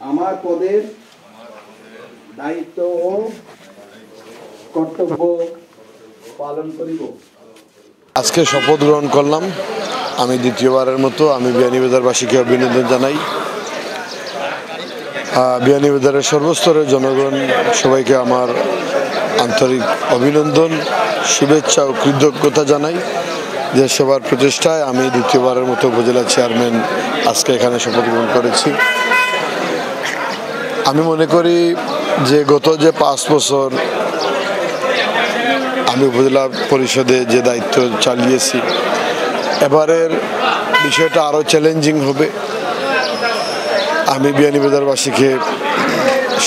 আমার পদের দায়িত্ব ও কর্তব্য পালন করিব। আজকে শপথ গ্রহণ করলাম। আমি দ্বিতীয়বারের মতো আমি বিয়ানীবাজারবাসীকে অভিনন্দন জানাই। বিয়ানীবাজারের সর্বস্তরের জনগণ সবাইকে আমার আন্তরিক অভিনন্দন, শুভেচ্ছা ও কৃতজ্ঞতা জানাই যে সবার প্রচেষ্টায় আমি দ্বিতীয়বারের মতো উপজেলা চেয়ারম্যান আজকে এখানে শপথ গ্রহণ করেছি। আমি মনে করি যে গত যে 5 বছর আমি উপজেলা পরিষদে যে দায়িত্ব চালিয়েছি, এবারের বিষয়টা আরও চ্যালেঞ্জিং হবে। আমি বিয়ানীবাজারবাসীকে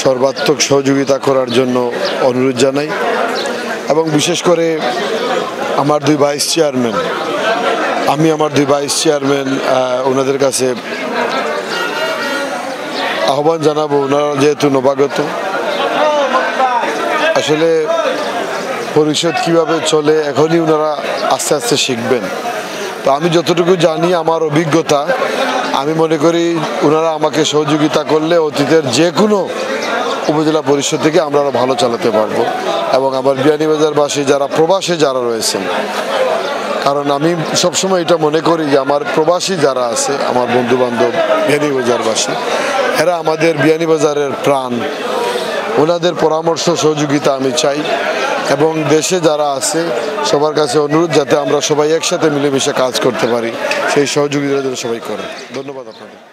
সর্বাত্মক সহযোগিতা করার জন্য অনুরোধ জানাই এবং বিশেষ করে আমার 2 ভাইস চেয়ারম্যান, আমার 2 ভাইস চেয়ারম্যান ওনাদের কাছে আহ্বান জানাবো। ওনারা যেহেতু নবাগত, আসলে পরিষদ কিভাবে চলে এখনই ওনারা আস্তে আস্তে শিখবেন। তো আমি যতটুকু জানি, আমার অভিজ্ঞতা, আমি মনে করি ওনারা আমাকে সহযোগিতা করলে অতীতের যে কোনো উপজেলা পরিষদ থেকে আমরা আরও ভালো চালাতে পারবো। এবং আমার বিয়ানীবাজারবাসী যারা প্রবাসে যারা রয়েছেন, কারণ আমি সবসময় এটা মনে করি যে আমার প্রবাসী যারা আছে, আমার বন্ধুবান্ধব বিয়ানীবাজারবাসী, এরা আমাদের বিয়ানীবাজারের প্রাণ। ওনাদের পরামর্শ সহযোগিতা আমি চাই এবং দেশে যারা আছে সবার কাছে অনুরোধ যাতে আমরা সবাই একসাথে মিলেমিশে কাজ করতে পারি, সেই সহযোগিতা যেন সবাই করে। ধন্যবাদ আপনাদের।